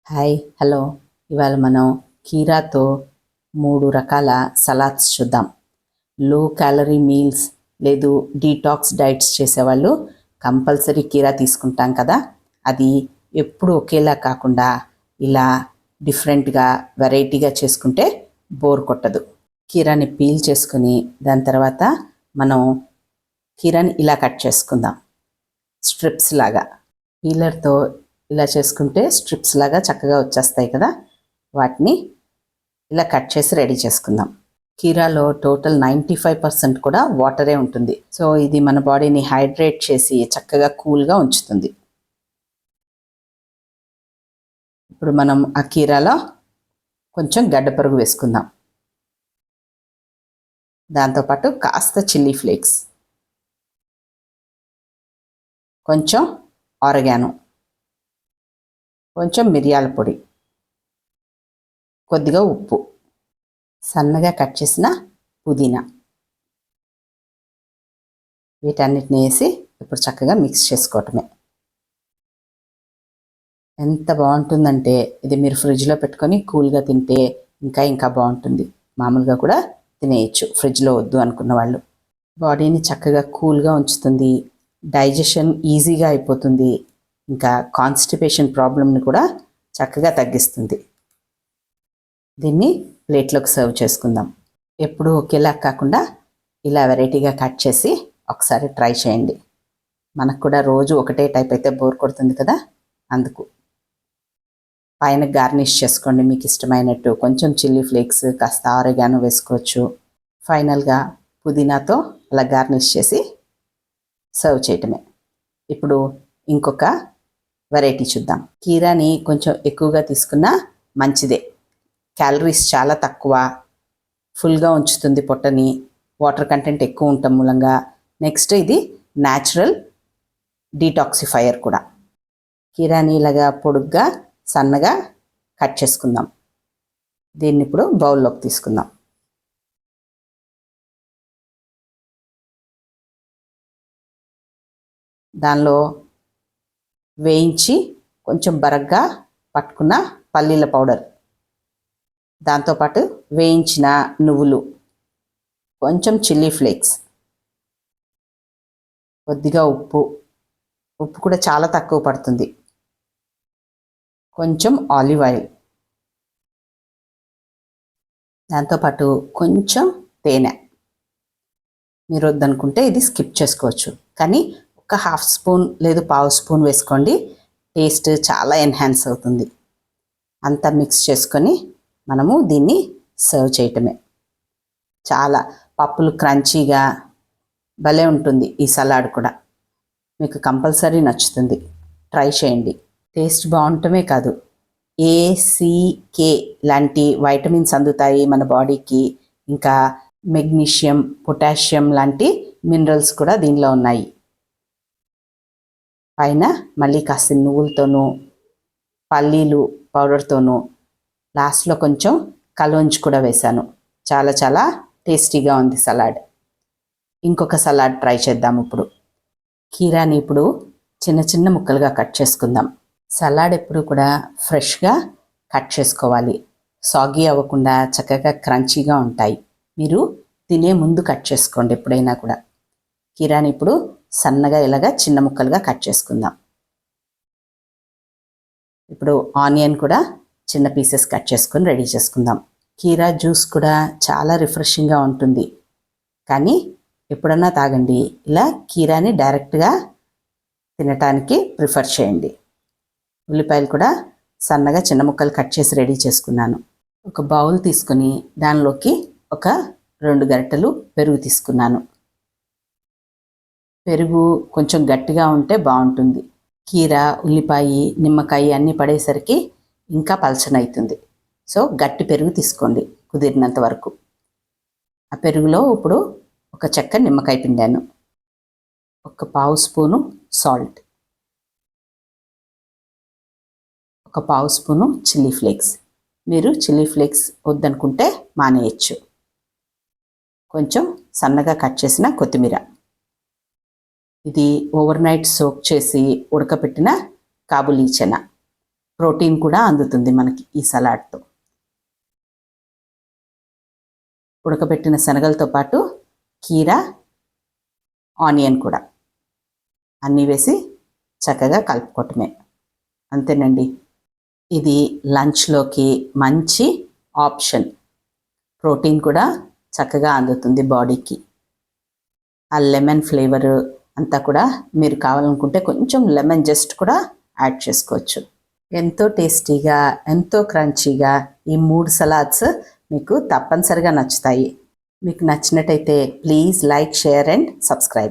Hi hello ఇవాళ మనం కీరాతో 3 రకాల సలాడ్స్ చూద్దాం. లో క్యాలరీ మీల్స్ లేదు డీటాక్స్ డైట్స్ చేసేవాళ్ళు కంపల్సరీ కీరా తీసుకుంటాం కదా. అది ఎప్పుడు ఒకేలా కాకుండా ఇలా డిఫరెంట్గా వెరైటీగా చేసుకుంటే బోర్ కొట్టదు. కీరాని పీల్ చేసుకుని దాని తర్వాత మనం కీరాని ఇలా కట్ చేసుకుందాం, స్ట్రిప్స్ లాగా. పీలర్తో ఇలా చేసుకుంటే స్ట్రిప్స్ లాగా చక్కగా వచ్చేస్తాయి కదా. వాటిని ఇలా కట్ చేసి రెడీ చేసుకుందాం. కీరాలో టోటల్ 95% కూడా వాటరే ఉంటుంది. సో ఇది మన బాడీని హైడ్రేట్ చేసి చక్కగా కూల్గా ఉంచుతుంది. ఇప్పుడు మనం ఆ కీరాలో కొంచెం గడ్డపరుగు వేసుకుందాం. దాంతోపాటు కాస్త చిల్లీ ఫ్లేక్స్, కొంచెం ఆరిగానో, కొంచెం మిరియాల పొడి, కొద్దిగా ఉప్పు, సన్నగా కట్ చేసిన పుదీనా, వీటన్నిటిని వేసి ఇప్పుడు చక్కగా మిక్స్ చేసుకోవటమే. ఎంత బాగుంటుందంటే ఇది మీరు ఫ్రిడ్జ్లో పెట్టుకొని కూల్గా తింటే ఇంకా బాగుంటుంది. మామూలుగా కూడా తినేయచ్చు, ఫ్రిడ్జ్లో వద్దు అనుకున్న వాళ్ళు. బాడీని చక్కగా కూల్గా ఉంచుతుంది, డైజెషన్ ఈజీగా అయిపోతుంది, ఇంకా కాన్స్టిపేషన్ ప్రాబ్లమ్ని కూడా చక్కగా తగ్గిస్తుంది. దీన్ని ప్లేట్లోకి సర్వ్ చేసుకుందాం. ఎప్పుడూ ఒకేలా కాకుండా ఇలా వెరైటీగా కట్ చేసి ఒకసారి ట్రై చేయండి. మనకు కూడా రోజు ఒకటే టైప్ అయితే బోర్ కొడుతుంది కదా, అందుకు. పైన గార్నిష్ చేసుకోండి మీకు ఇష్టమైనట్టు. కొంచెం చిల్లీ ఫ్లేక్స్, కాస్త ఆరిగానో వేసుకోవచ్చు. ఫైనల్గా పుదీనాతో అలా గార్నిష్ చేసి సర్వ్ చేయటమే. ఇప్పుడు ఇంకొక వెరైటీ చూద్దాం. కీరాని కొంచెం ఎక్కువగా తీసుకున్నా మంచిదే. క్యాలరీస్ చాలా తక్కువ, ఫుల్గా ఉంచుతుంది పొట్టని, వాటర్ కంటెంట్ ఎక్కువ ఉండటం మూలంగా. నెక్స్ట్ ఇది న్యాచురల్ డీటాక్సిఫైయర్ కూడా. కీరాని ఇలాగా పొడుగ్గా సన్నగా కట్ చేసుకుందాం. దీన్ని ఇప్పుడు బౌల్లోకి తీసుకుందాం. దానిలో వేయించి కొంచెం బరగ్గా పట్టుకున్న పల్లీల పౌడర్, దాంతోపాటు వేయించిన నువ్వులు, కొంచెం చిల్లీ ఫ్లేక్స్, కొద్దిగా ఉప్పు కూడా చాలా తక్కువ పడుతుంది, కొంచెం ఆలివ్ ఆయిల్, దాంతోపాటు కొంచెం తేనె. మీరు వద్దనుకుంటే ఇది స్కిప్ చేసుకోవచ్చు, కానీ ఒక 1/2 స్పూన్ లేదు 1/4 స్పూన్ వేసుకోండి, టేస్ట్ చాలా ఎన్హాన్స్ అవుతుంది. అంతా మిక్స్ చేసుకొని మనము దీన్ని సర్వ్ చేయటమే. చాలా పప్పులు క్రంచీగా భలే ఉంటుంది ఈ సలాడ్ కూడా. మీకు కంపల్సరీ నచ్చుతుంది, ట్రై చేయండి. టేస్ట్ బాగుండటమే కాదు, ACK లాంటి వైటమిన్స్ అందుతాయి మన బాడీకి. ఇంకా మెగ్నీషియం, పొటాషియం లాంటి మినరల్స్ కూడా దీనిలో ఉన్నాయి. పైన మళ్ళీ కాస్త నువ్వులతోనూ పల్లీలు పౌడర్తోనూ లాస్ట్లో కొంచెం కలోంజి కూడా వేశాను. చాలా టేస్టీగా ఉంది సలాడ్. ఇంకొక సలాడ్ ట్రై చేద్దాం ఇప్పుడు. కీరాని ఇప్పుడు చిన్న ముక్కలుగా కట్ చేసుకుందాం. సలాడ్ ఎప్పుడు కూడా ఫ్రెష్గా కట్ చేసుకోవాలి, సాగీ అవ్వకుండా చక్కగా క్రంచీగా ఉంటాయి. మీరు తినే ముందు కట్ చేసుకోండి ఎప్పుడైనా కూడా. కీరాని ఇప్పుడు సన్నగా ఇలాగా చిన్న ముక్కలుగా కట్ చేసుకుందాం. ఇప్పుడు ఆనియన్ కూడా చిన్న పీసెస్ కట్ చేసుకొని రెడీ చేసుకుందాం. కీరా జ్యూస్ కూడా చాలా రిఫ్రెషింగ్గా ఉంటుంది, కానీ ఎప్పుడన్నా తాగండి. ఇలా కీరాని డైరెక్ట్గా తినటానికి ప్రిఫర్ చేయండి. ఉల్లిపాయలు కూడా సన్నగా చిన్న ముక్కలు కట్ చేసి రెడీ చేసుకున్నాను. ఒక బౌల్ తీసుకొని దానిలోకి ఒక 2 గరిటెలు పెరుగు తీసుకున్నాను. పెరుగు కొంచెం గట్టిగా ఉంటే బాగుంటుంది. కీర, ఉల్లిపాయ, నిమ్మకాయ అన్నీ పడేసరికి ఇంకా పలచనవుతుంది. సో గట్టి పెరుగు తీసుకోండి కుదిరినంత వరకు. ఆ పెరుగులో ఇప్పుడు ఒక చెక్క నిమ్మకాయ పిండాను, ఒక 1/4 స్పూను సాల్ట్, ఒక 1/4 స్పూను చిల్లీ ఫ్లేక్స్. మీరు చిల్లీ ఫ్లేక్స్ వద్దనుకుంటే మానేయచ్చు. కొంచెం సన్నగా కట్ చేసిన కొత్తిమీర. ఇది ఓవర్ నైట్ సోక్ చేసి ఉడకపెట్టిన కాబులీ చెన. ప్రోటీన్ కూడా అందుతుంది మనకి ఈ సలాడ్తో. ఉడకబెట్టిన శనగలతో పాటు కీరా, ఆనియన్ కూడా అన్నీ వేసి చక్కగా కలుపుకోవటమే. అంతేనండి. ఇది లంచ్లోకి మంచి ఆప్షన్. ప్రోటీన్ కూడా చక్కగా అందుతుంది బాడీకి. ఆ లెమన్ ఫ్లేవర్ అంతా కూడా మీరు కావాలనుకుంటే కొంచెం లెమన్ జస్ట్ కూడా యాడ్ చేసుకోవచ్చు. ఎంతో టేస్టీగా, ఎంతో క్రంచీగా ఈ 3 సలాడ్స్ మీకు తప్పనిసరిగా నచ్చుతాయి. మీకు నచ్చినట్టయితే please like, share and subscribe.